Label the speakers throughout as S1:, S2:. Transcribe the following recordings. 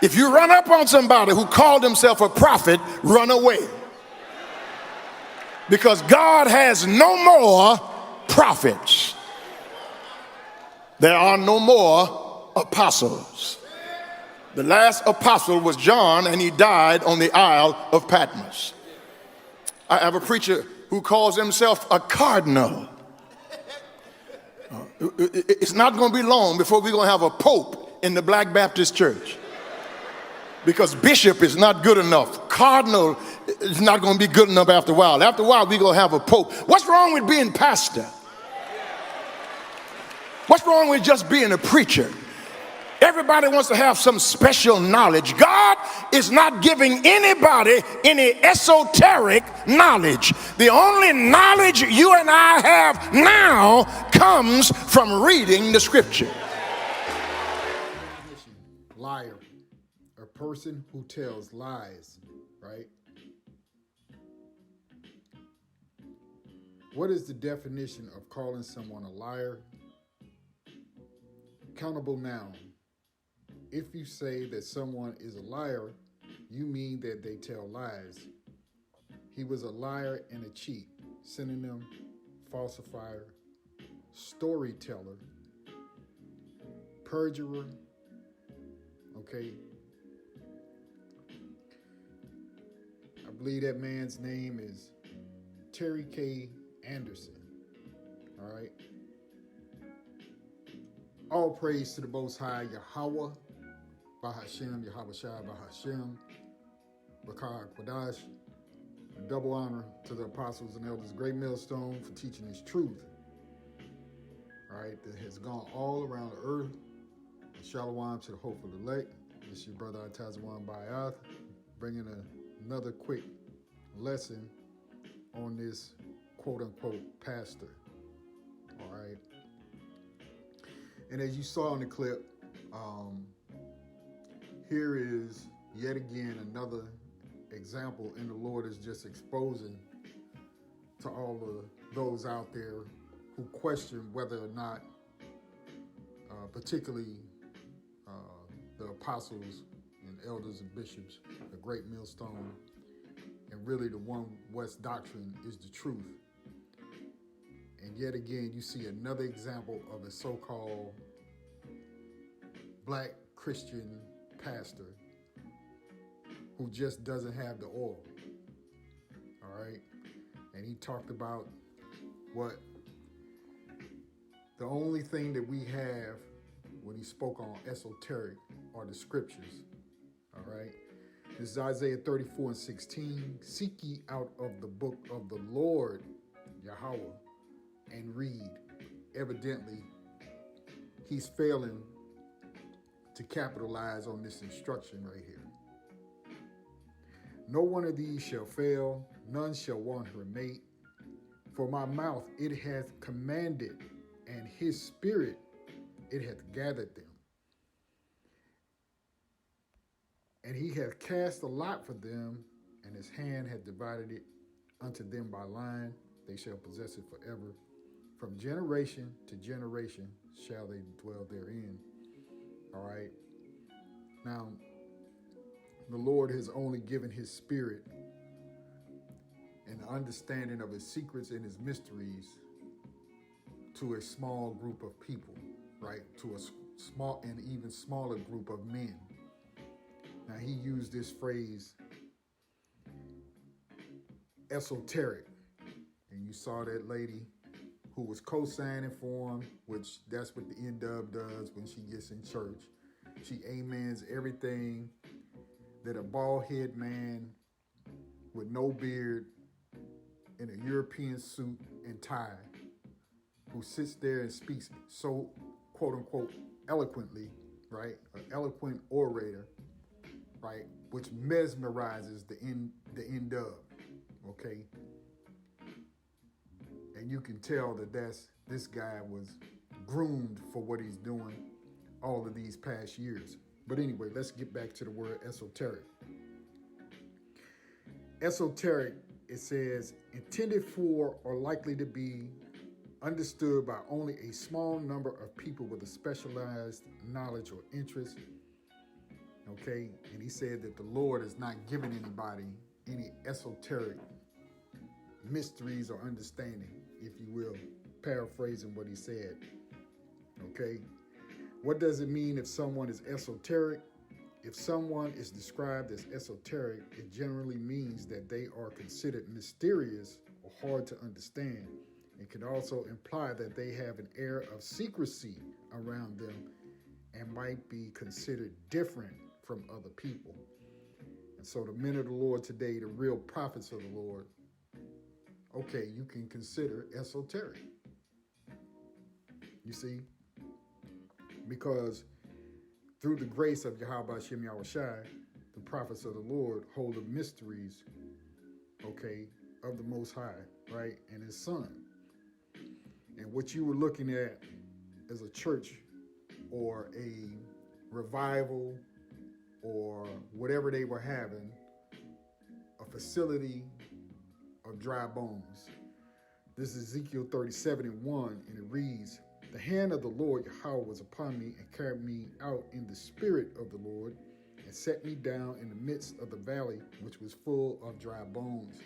S1: If you run up on somebody who called himself a prophet, run away. Because God has no more prophets. There are no more apostles. The last apostle was John, and he died on the Isle of Patmos. I have a preacher who calls himself a cardinal. It's not going to be long before we're going to have a pope in the Black Baptist Church. Because bishop is not good enough. Cardinal is not going to be good enough after a while. After a while, we're going to have a pope. What's wrong with being pastor? What's wrong with just being a preacher? Everybody wants to have some special knowledge. God is not giving anybody any esoteric knowledge. The only knowledge you and I have now comes from reading the scripture.
S2: Liar, a person who tells lies, right? What is the definition of calling someone a liar? Countable noun. If you say that someone is a liar, you mean that they tell lies. He was a liar and a cheat. Synonym, falsifier, storyteller, perjurer. Okay. I believe that man's name is Terry K. Anderson. All right. All praise to the Most High Yahweh, Bahashem, Yahweh Shai, Bahashem, Bakar Quadash. Double honor to the apostles and elders, great millstone for teaching his truth. All right, that has gone all around the earth. Shalom to the hopeful elect. This is your brother Atazawan Bayath, bringing another quick lesson on this quote-unquote pastor. All right. And as you saw in the clip, here is yet again another example, and the Lord is just exposing to all of those out there who question whether or not, particularly the apostles and elders and bishops, the great millstone, and really the One West doctrine is the truth. And yet again, you see another example of a so-called black Christian pastor who just doesn't have the oil. All right. And he talked about what the only thing that we have when he spoke on esoteric are the scriptures. All right. This is Isaiah 34:16. Seek ye out of the book of the Lord, Yahweh, and read. Evidently, he's failing to capitalize on this instruction right here. No one of these shall fail, none shall want her mate. For my mouth it hath commanded, and his spirit it hath gathered them. And he hath cast a lot for them, and his hand hath divided it unto them by line. They shall possess it forever. From generation to generation shall they dwell therein. All right. Now, the Lord has only given his spirit and the understanding of his secrets and his mysteries to a small group of people, right? To a small and even smaller group of men. Now, he used this phrase, esoteric. And you saw that lady who was co-signing for him, which that's what the N-Dub does when she gets in church. She amens everything that a bald-head man with no beard in a European suit and tie who sits there and speaks so, quote-unquote, eloquently, right? An eloquent orator, right? Which mesmerizes the N-Dub, okay? And you can tell that this guy was groomed for what he's doing all of these past years. But anyway, let's get back to the word esoteric. Esoteric, it says, intended for or likely to be understood by only a small number of people with a specialized knowledge or interest. Okay, and he said that the Lord is not giving anybody any esoteric mysteries or understanding, if you will, paraphrasing what he said. Okay, what does it mean if someone is esoteric? If someone is described as esoteric, it generally means that they are considered mysterious or hard to understand. It can also imply that they have an air of secrecy around them and might be considered different from other people. And so the men of the Lord today, the real prophets of the Lord, okay, you can consider esoteric. You see? Because through the grace of Yahweh Shem Yahushai, the prophets of the Lord hold the mysteries, okay, of the Most High, right, and His Son. And what you were looking at as a church or a revival or whatever they were having, a facility of dry bones. This is Ezekiel 37:1, and it reads, "The hand of the Lord Yahweh was upon me and carried me out in the spirit of the Lord and set me down in the midst of the valley, which was full of dry bones."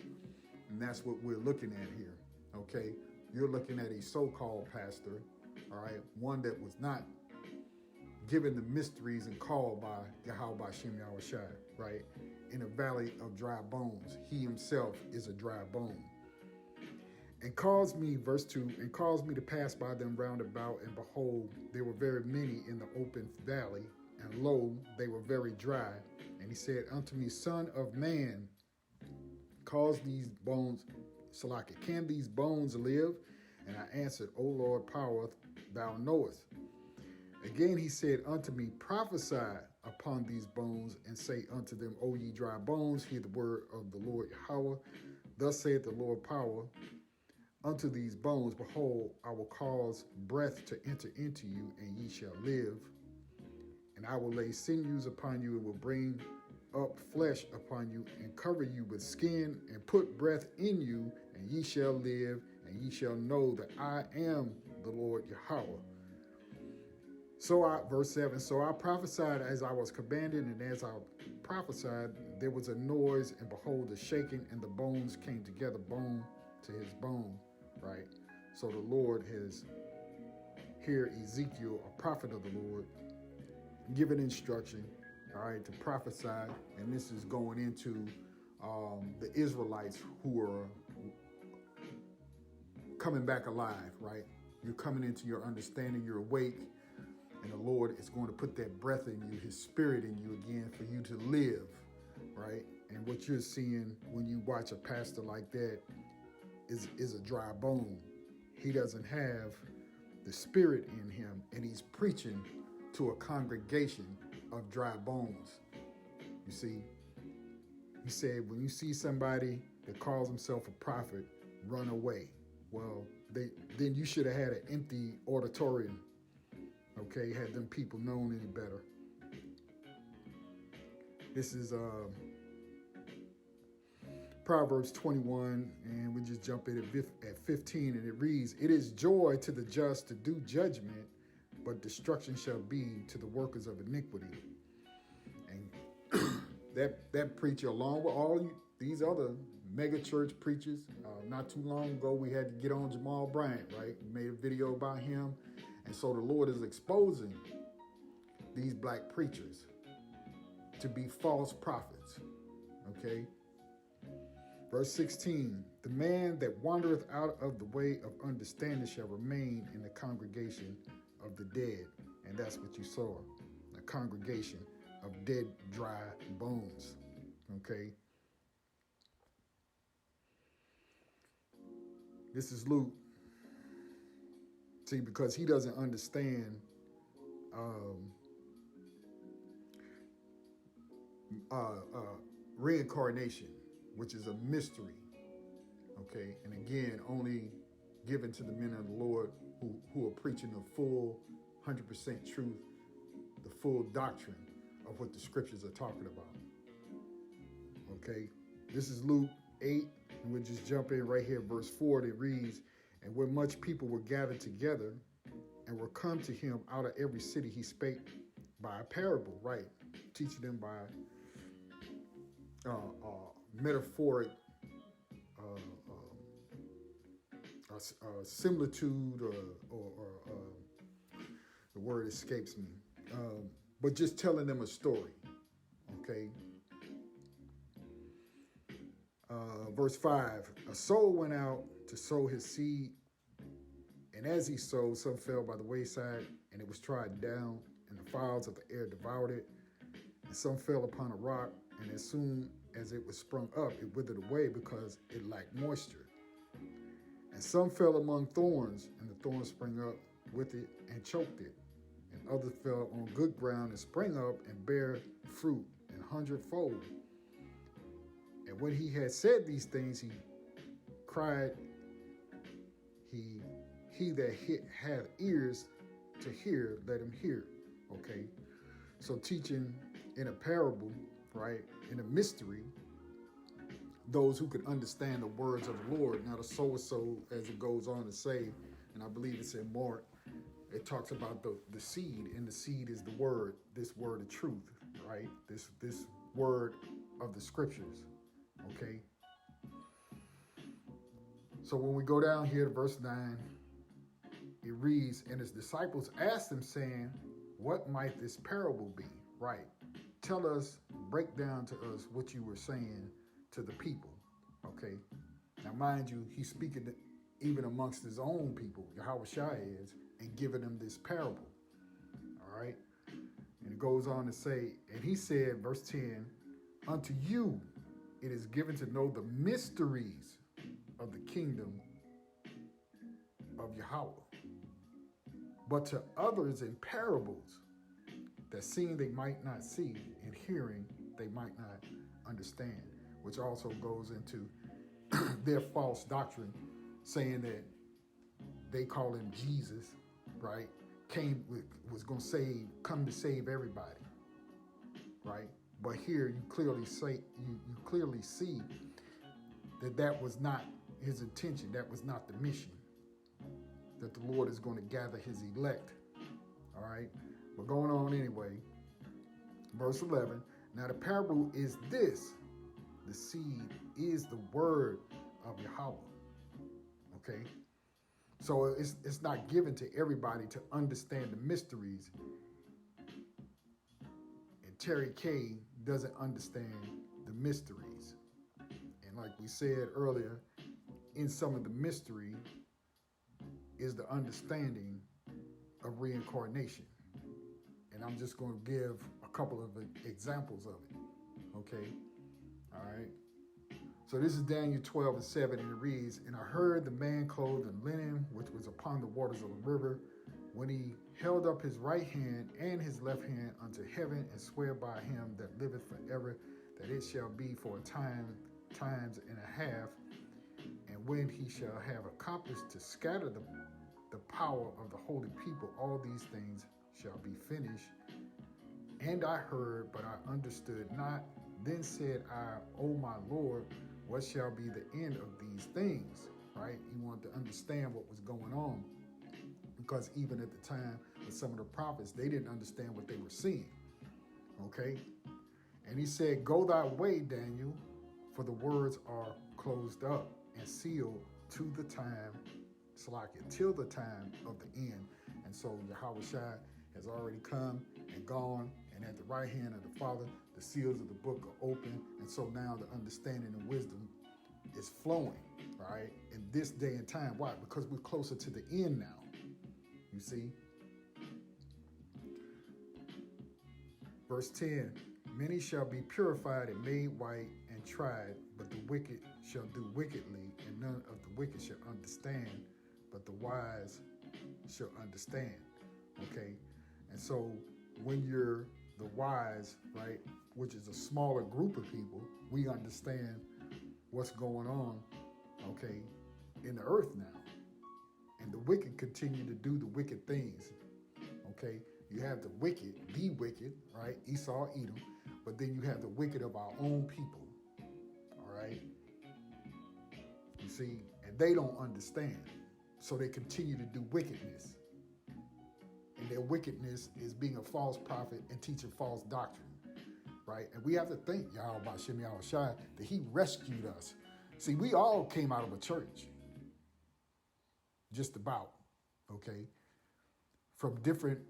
S2: And that's what we're looking at here, okay? You're looking at a so-called pastor, all right, one that was not given the mysteries and called by Yahweh Shem Yahushai, right, in a valley of dry bones. He himself is a dry bone. And caused me, verse 2, and caused me to pass by them round about, and behold, there were very many in the open valley, and lo, they were very dry. And he said unto me, Son of man, cause these bones, Salaki, can these bones live? And I answered, O Lord, power, thou knowest. Again he said unto me, Prophesy upon these bones, and say unto them, O ye dry bones, hear the word of the Lord Yahweh. Thus saith the Lord power, unto these bones, behold, I will cause breath to enter into you, and ye shall live. And I will lay sinews upon you, and will bring up flesh upon you, and cover you with skin, and put breath in you, and ye shall live, and ye shall know that I am the Lord Yahweh. So verse 7, so I prophesied as I was commanded, and as I prophesied, there was a noise, and behold, a shaking, and the bones came together, bone to his bone, right? So the Lord has, here Ezekiel, a prophet of the Lord, given instruction, all right, to prophesy, and this is going into the Israelites who are coming back alive, right? You're coming into your understanding, you're awake, and the Lord is going to put that breath in you, His Spirit in you again for you to live, right? And what you're seeing when you watch a pastor like that is a dry bone. He doesn't have the Spirit in him, and he's preaching to a congregation of dry bones. You see, he said, when you see somebody that calls himself a prophet, run away. Well, then you should have had an empty auditorium, okay, had them people known any better. This is Proverbs 21, and we just jump in at 15, and it reads, It is joy to the just to do judgment, but destruction shall be to the workers of iniquity. And that preacher, along with all these other mega church preachers, not too long ago we had to get on Jamal Bryant, right? We made a video about him. And so the Lord is exposing these black preachers to be false prophets, okay? Verse 16, the man that wandereth out of the way of understanding shall remain in the congregation of the dead. And that's what you saw, a congregation of dead, dry bones, okay? This is Luke. See, because he doesn't understand reincarnation, which is a mystery, okay? And again, only given to the men of the Lord who are preaching the full 100% truth, the full doctrine of what the scriptures are talking about, okay? This is Luke 8, and we'll just jump in right here, verse 4, that reads, And when much people were gathered together and were come to him out of every city, he spake by a parable, right? teaching them by metaphoric similitude, or the word escapes me, but just telling them a story. Okay. Verse 5, a soul went out to sow his seed, and as he sowed, some fell by the wayside, and it was trodden down, and the fowls of the air devoured it. And some fell upon a rock, and as soon as it was sprung up, it withered away because it lacked moisture. And some fell among thorns, and the thorns sprang up with it and choked it. And others fell on good ground and sprang up and bare fruit an hundredfold. And when he had said these things, he cried, he that hath ears to hear, let him hear. Okay. So teaching in a parable, right, in a mystery, those who could understand the words of the Lord. Now the soul is so, as it goes on to say, and I believe it's in Mark, it talks about the seed, and the seed is the word, this word of truth, right? This word of the scriptures. Okay. So when we go down here to verse 9, it reads, and his disciples asked him, saying, what might this parable be? Right. Tell us, break down to us what you were saying to the people. Okay. Now, mind you, he's speaking even amongst his own people, Yahweh Shai is, and giving them this parable. All right. And it goes on to say, and he said, verse 10, unto you it is given to know the mysteries of the kingdom of Yahweh, but to others in parables, that seeing they might not see, and hearing they might not understand, which also goes into their false doctrine, saying that they call him Jesus, right? Was going to come to save everybody, right? But here you clearly see that was not his intention. That was not the mission. That the Lord is going to gather his elect. All right. But going on anyway. Verse 11. Now the parable is this. The seed is the word of Yahweh. Okay. So it's not given to everybody to understand the mysteries. And Terry K doesn't understand the mysteries. And like we said earlier, in some of the mystery is the understanding of reincarnation. And I'm just going to give a couple of examples of it. Okay. All right. So this is Daniel 12:7, and it reads, and I heard the man clothed in linen, which was upon the waters of the river, when he held up his right hand and his left hand unto heaven, and swear by him that liveth forever, that it shall be for times and a half, and when he shall have accomplished to scatter the power of the holy people, all these things shall be finished. And I heard, but I understood not. Then said I, O my Lord, what shall be the end of these things? Right? He wanted to understand what was going on, because even at the time with some of the prophets, they didn't understand what they were seeing. Okay? And he said, go thy way, Daniel, for the words are closed up and sealed to the time, till the time of the end. And so Yahweh Shai has already come and gone, and at the right hand of the Father, the seals of the book are open. And so now the understanding and wisdom is flowing, right? In this day and time. Why? Because we're closer to the end now. You see? Verse 10, many shall be purified and made white and tried, but the wicked shall do wickedly, and none of the wicked shall understand, but the wise shall understand. Okay? And so when you're the wise, right, which is a smaller group of people, we understand what's going on, okay, in the earth now. And the wicked continue to do the wicked things, okay? You have the wicked, right, Esau, Edom, but then you have the wicked of our own people, all right? You see, and they don't understand, so they continue to do wickedness. And their wickedness is being a false prophet and teaching false doctrine. right? And we have to think, y'all, about Shimei Shai, that he rescued us. See, we all came out of a church, just about, okay? From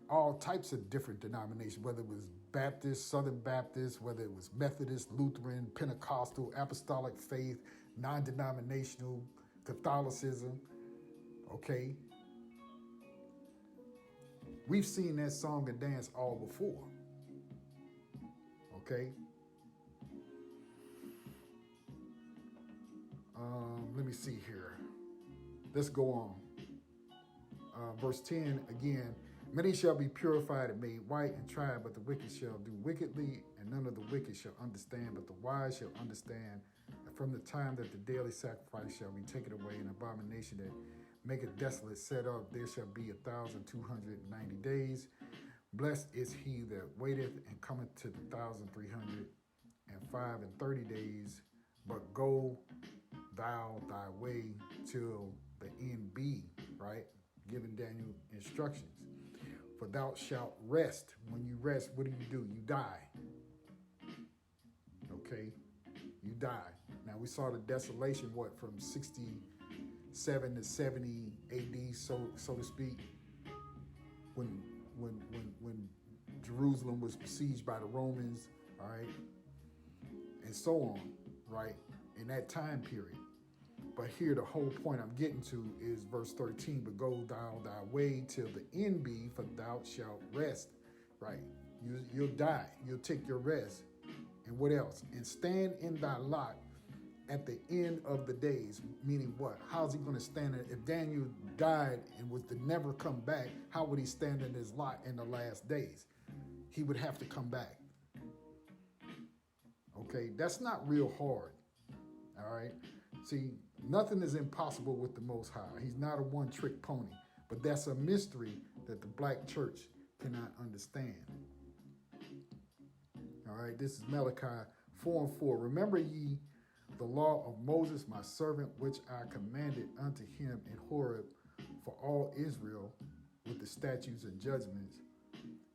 S2: all types of different denominations, whether it was Baptist, Southern Baptist, whether it was Methodist, Lutheran, Pentecostal, Apostolic faith, non-denominational, Catholicism, okay? We've seen that song and dance all before, okay? Let me see here. Let's go on. Verse 10 again, many shall be purified and made white and tried, but the wicked shall do wickedly, and none of the wicked shall understand, but the wise shall understand. And from the time that the daily sacrifice shall be taken away, an abomination that maketh desolate set up, there shall be 1,290 days. Blessed is he that waiteth and cometh to the 1,305 and 30 days. But go thou thy way till the end be, right? Giving Daniel instructions. For thou shalt rest. When you rest, what do? You die. Okay? You die. Now we saw the desolation, from 67 to 70 AD, so to speak, when Jerusalem was besieged by the Romans, all right, and so on, right, in that time period. But here the whole point I'm getting to is verse 13, but go thou thy way till the end be, for thou shalt rest, right? You'll die, you'll take your rest. And what else? And stand in thy lot at the end of the days, meaning what? How's he going to stand in? If Daniel died and was to never come back, how would he stand in his lot in the last days? He would have to come back. Okay, that's not real hard, all right? See, nothing is impossible with the Most High. He's not a one-trick pony, but that's a mystery that the black church cannot understand. All right, this is Malachi 4:4. Remember ye the law of Moses, my servant, which I commanded unto him in Horeb for all Israel with the statutes and judgments.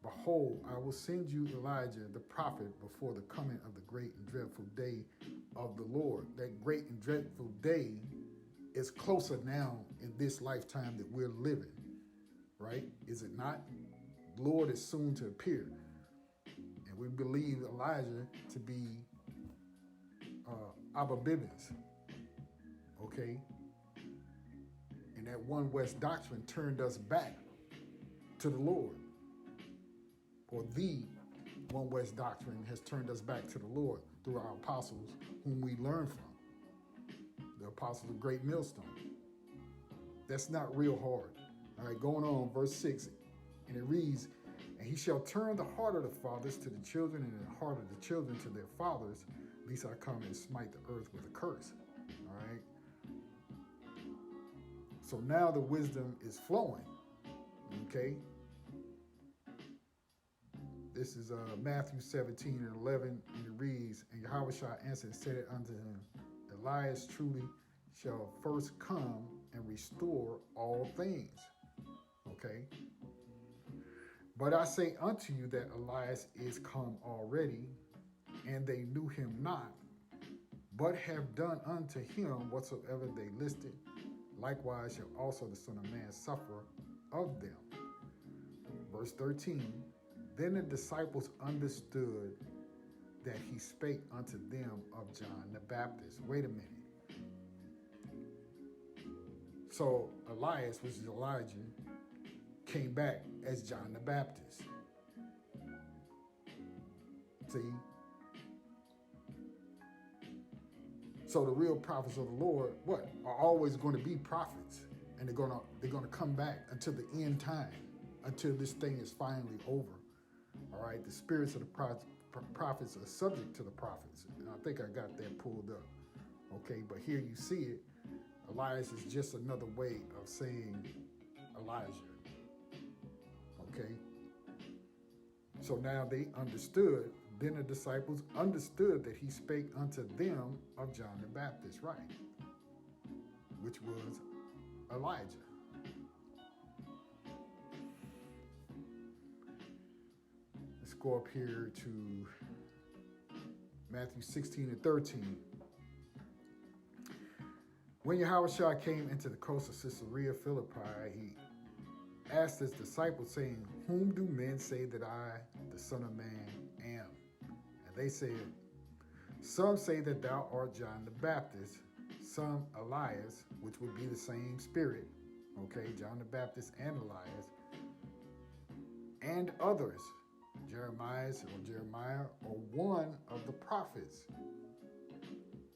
S2: Behold, I will send you Elijah the prophet before the coming of the great and dreadful day of the Lord. That great and dreadful day is closer now in this lifetime that we're living, right? Is it not? The Lord is soon to appear. And we believe Elijah to be Abba Bibbins, okay? And that One West doctrine turned us back to the Lord. Or the One West doctrine has turned us back to the Lord through our apostles, whom we learned from. The apostles of Great Millstone. That's not real hard. All right, going on, verse 6, and it reads, and he shall turn the heart of the fathers to the children, and the heart of the children to their fathers, lest I come and smite the earth with a curse. All right? So now the wisdom is flowing, okay? This is Matthew 17:11, and it reads, and Yahushua answered and said it unto him, Elias truly shall first come and restore all things. Okay? But I say unto you that Elias is come already, and they knew him not, but have done unto him whatsoever they listed. Likewise shall also the Son of Man suffer of them. Verse 13, then the disciples understood that he spake unto them of John the Baptist. Wait a minute. So Elias, which is Elijah, came back as John the Baptist. See? So the real prophets of the Lord, what? Are always going to be prophets. And they're gonna come back until the end time, until this thing is finally over. All right, the spirits of the prophets are subject to the prophets. And I think I got that pulled up. Okay, but here you see it. Elias is just another way of saying Elijah. Okay? So now they understood, then the disciples understood that he spake unto them of John the Baptist, right? Which was Elijah. Let's go up here to Matthew 16 and 13. When Yahushua came into the coast of Caesarea Philippi, he asked his disciples, saying, "Whom do men say that I, the Son of Man, am?" And they said, "Some say that thou art John the Baptist, some Elias," which would be the same spirit, okay, John the Baptist and Elias, "and others, Jeremiah or one of the prophets."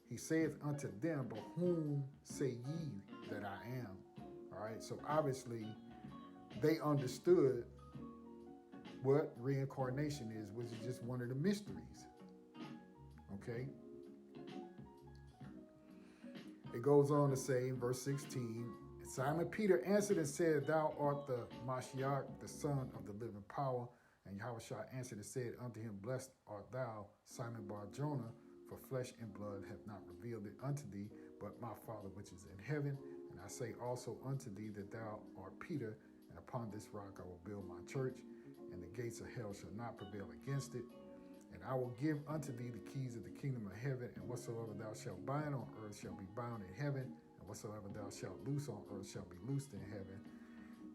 S2: He saith unto them, "But whom say ye that I am?" All right, so obviously they understood what reincarnation is, which is just one of the mysteries. Okay? It goes on to say in verse 16, Simon Peter answered and said, "Thou art the Mashiach, the Son of the living power." And Yahushua answered and said unto him, "Blessed art thou, Simon Bar-Jonah, for flesh and blood hath not revealed it unto thee, but my Father which is in heaven. And I say also unto thee that thou art Peter, and upon this rock I will build my church, and the gates of hell shall not prevail against it. And I will give unto thee the keys of the kingdom of heaven, and whatsoever thou shalt bind on earth shall be bound in heaven, and whatsoever thou shalt loose on earth shall be loosed in heaven."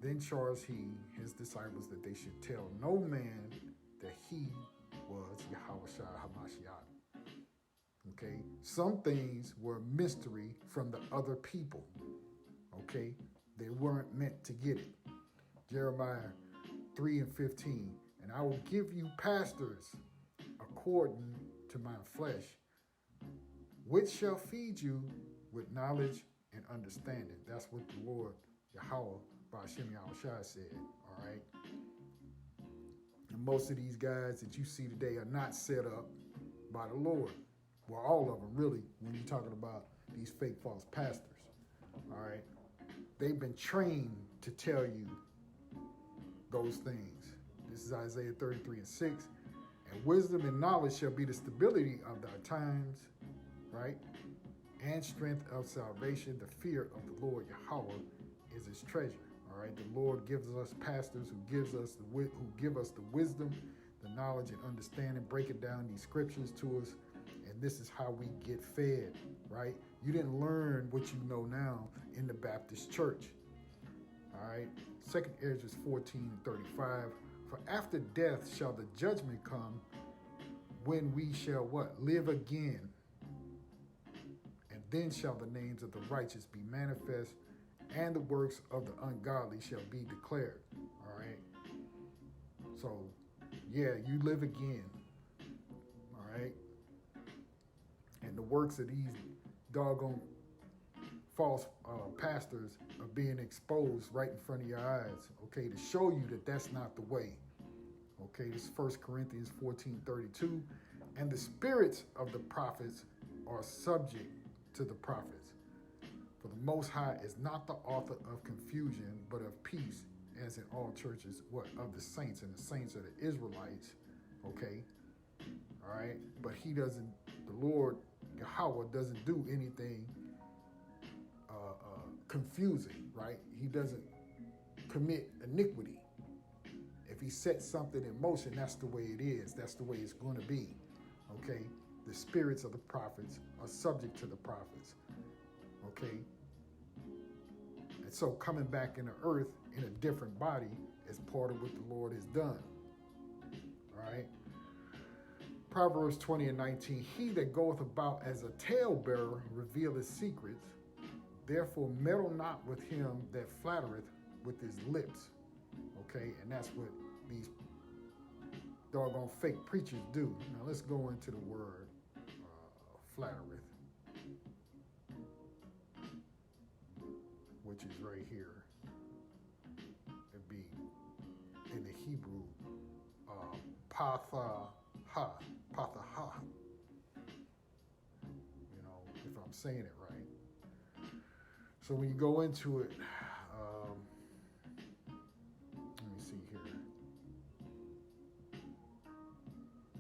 S2: Then charged he his disciples that they should tell no man that he was Yahushua HaMashiach. Okay, some things were mystery from the other people. Okay, they weren't meant to get it. Jeremiah 3 and 15. "And I will give you pastors according to my flesh, which shall feed you with knowledge and understanding." That's what the Lord Yahweh Ba'ashem Yahushua said. All right. And most of these guys that you see today are not set up by the Lord. Well, all of them, really, when you're talking about these fake false pastors. All right. They've been trained to tell you those things. This is Isaiah 33 and 6. "And wisdom and knowledge shall be the stability of thy times," right? "And strength of salvation. The fear of the Lord Yahweh is his treasure." All right. The Lord gives us pastors who give us the wisdom, the knowledge, and understanding, breaking down these scriptures to us. And this is how we get fed, right? You didn't learn what you know now in the Baptist church. All right. 2 Ezra 14 and 35. "For after death shall the judgment come, when we shall" what? "Live again. And then shall the names of the righteous be manifest, and the works of the ungodly shall be declared." All right. So, yeah, you live again. All right. And the works of these doggone false pastors are being exposed right in front of your eyes, okay, to show you that that's not the way. Okay, this is 1 Corinthians 14:32. "And the spirits of the prophets are subject to the prophets. For the Most High is not the author of confusion, but of peace, as in all churches, what? Of the saints." And the saints are the Israelites, okay? All right? But the Lord Yahweh doesn't do anything confusing, right? He doesn't commit iniquity. If he sets something in motion, that's the way it is. That's the way it's going to be, okay? The spirits of the prophets are subject to the prophets, okay? And so coming back in the earth in a different body is part of what the Lord has done, all right? Proverbs 20 and 19, "He that goeth about as a talebearer revealeth secrets. Therefore meddle not with him that flattereth with his lips." Okay, and that's what these doggone fake preachers do. Now let's go into the word flattereth, which is right here. It'd be in the Hebrew, patha. You know, if I'm saying it right. So when you go into it, let me see here.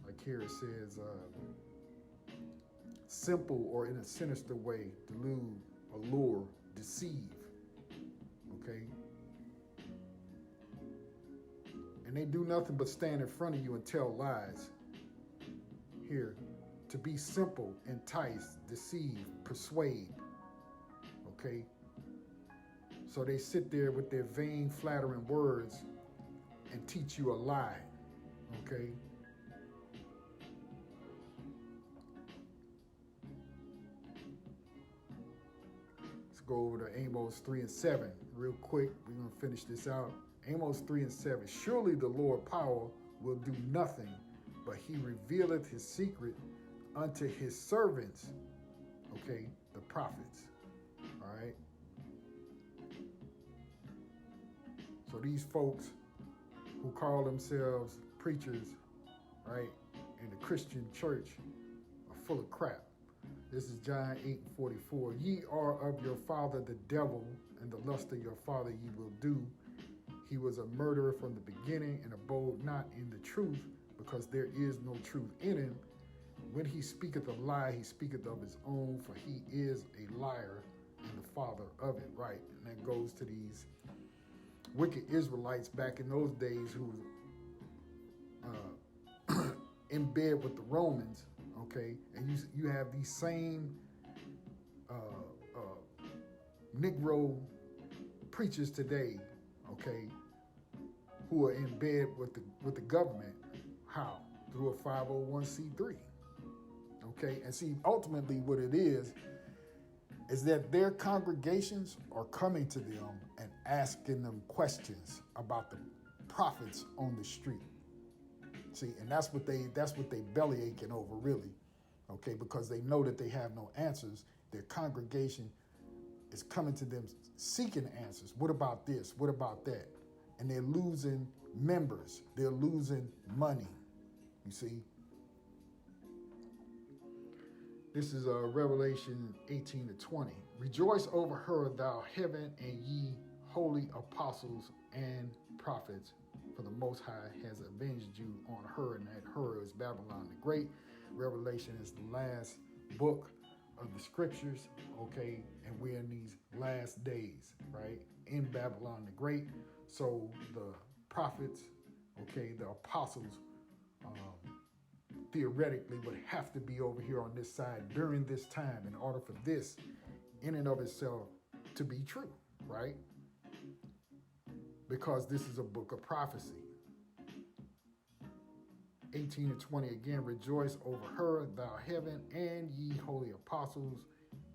S2: Like here it says, simple or in a sinister way, delude, allure, deceive. Okay? And they do nothing but stand in front of you and tell lies. Here, to be simple, entice, deceive, persuade. Okay? So they sit there with their vain, flattering words and teach you a lie. Okay? Let's go over to Amos 3 and 7 real quick. We're going to finish this out. Amos 3 and 7. Surely the Lord power will do nothing, but he revealeth his secret unto his servants, okay, the prophets. All right. So these folks who call themselves preachers, right, in the Christian church are full of crap. This is John 8:44. Ye are of your father the devil, and the lust of your father ye will do. He was a murderer from the beginning and abode not in the truth, because there is no truth in him. When he speaketh a lie, he speaketh of his own, for he is a liar and the father of it, right? And that goes to these wicked Israelites back in those days who was in bed with the Romans, okay? And you have these same Negro preachers today, okay, who are in bed with the government. How? Through a 501c3. Okay, and see, ultimately what it is that their congregations are coming to them and asking them questions about the prophets on the street. See, and that's what they belly aching over, really. Okay, because they know that they have no answers. Their congregation is coming to them seeking answers. What about this? What about that? And they're losing members. They're losing money. You see? This is Revelation 18-20. Rejoice over her, thou heaven, and ye holy apostles and prophets, for the Most High has avenged you on her, and that her is Babylon the Great. Revelation is the last book of the scriptures, okay? And we're in these last days, right? In Babylon the Great. So the prophets, okay, the apostles, theoretically would have to be over here on this side during this time in order for this in and of itself to be true, right? Because this is a book of prophecy. 18-20 again, rejoice over her, thou heaven, and ye holy apostles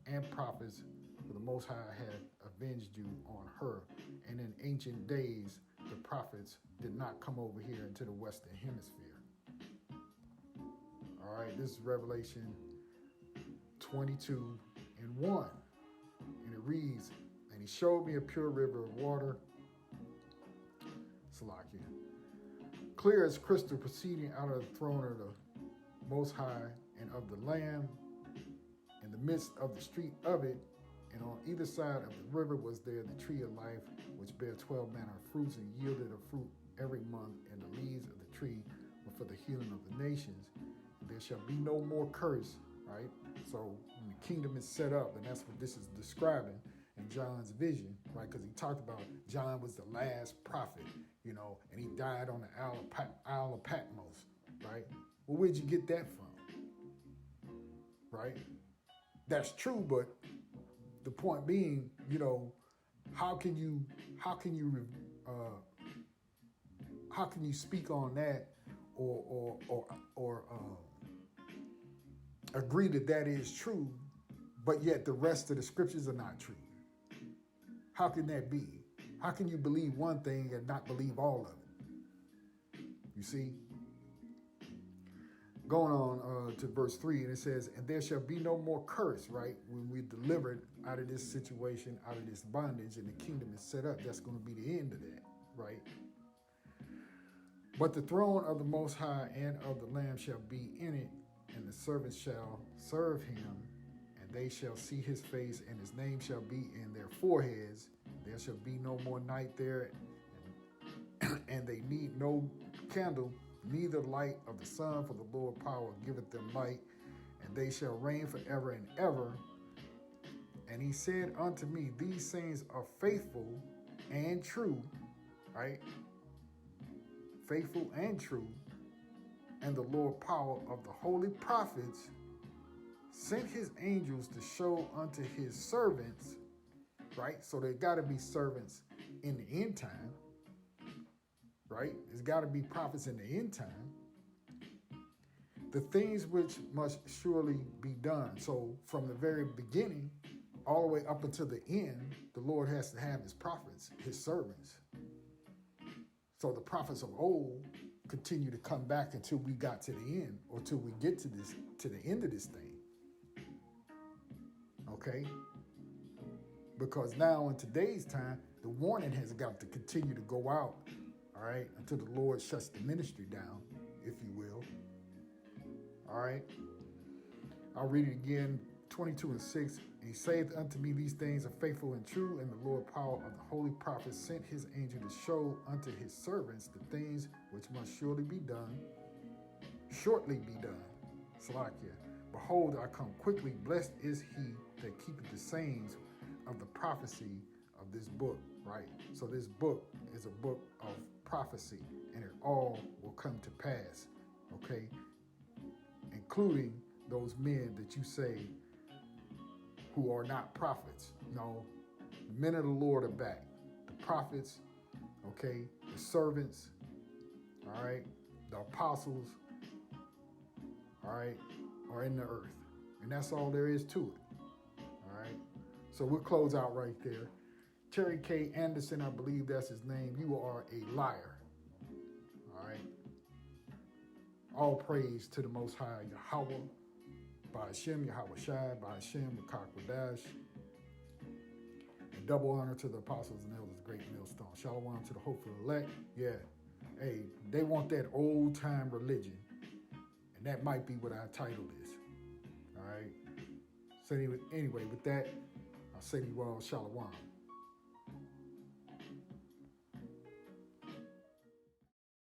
S2: and prophets, for the Most High had avenged you on her. And in ancient days, the prophets did not come over here into the Western Hemisphere. All right, this is Revelation 22:1. And it reads, and he showed me a pure river of water, Salakia, clear as crystal, proceeding out of the throne of the Most High and of the Lamb, in the midst of the street of it. And on either side of the river was there the tree of life, which bare 12 manner of fruits, and yielded a fruit every month, and the leaves of the tree were for the healing of the nations. There shall be no more curse, right? So when the kingdom is set up, and that's what this is describing in John's vision, right? Because he talked about John was the last prophet, you know, and he died on the Isle of Patmos, right? Well, where'd you get that from, right? That's true, but the point being, you know, how can you speak on that or agree that that is true, but yet the rest of the scriptures are not true? How can that be? How can you believe one thing and not believe all of it? You see? Going on to verse 3, and it says, and there shall be no more curse, right? When we're delivered out of this situation, out of this bondage, and the kingdom is set up, that's going to be the end of that, right? But the throne of the Most High and of the Lamb shall be in it, and the servants shall serve him, and they shall see his face, and his name shall be in their foreheads. There shall be no more night there, and they need no candle, neither light of the sun, for the Lord power giveth them light, and they shall reign forever and ever. And he said unto me, these sayings are faithful and true, right? Faithful and true. And the Lord power of the holy prophets sent his angels to show unto his servants, right? So there got to be servants in the end time, right? There's got to be prophets in the end time. The things which must surely be done. So from the very beginning, all the way up until the end, the Lord has to have his prophets, his servants. So the prophets of old continue to come back until we got to the end, or till we get to the end of this thing. Okay? Because now in today's time, the warning has got to continue to go out, all right, until the Lord shuts the ministry down, if you will. All right? I'll read it again, 22:6. He saith unto me, these things are faithful and true, and the Lord power of the holy prophets sent his angel to show unto his servants the things which must surely be done, shortly be done. Salakia. Behold, I come quickly. Blessed is he that keepeth the sayings of the prophecy of this book, right? So this book is a book of prophecy, and it all will come to pass, okay? Including those men that you say who are not prophets. No, the men of the Lord are back. The prophets, okay, the servants, all right, the apostles, all right, are in the earth. And that's all there is to it, all right? So we'll close out right there. Terry K. Anderson, I believe that's his name. You are a liar, all right? All praise to the Most High Yahweh, by Hashem, Yahweh Shai, by Hashem, Makakwadash. And double honor to the apostles and elders, great millstone. Shalom to the hopeful elect. Yeah, hey, they want that old time religion. And that might be what our title is. All right. So anyway, with that, I'll say to you all, Shalom.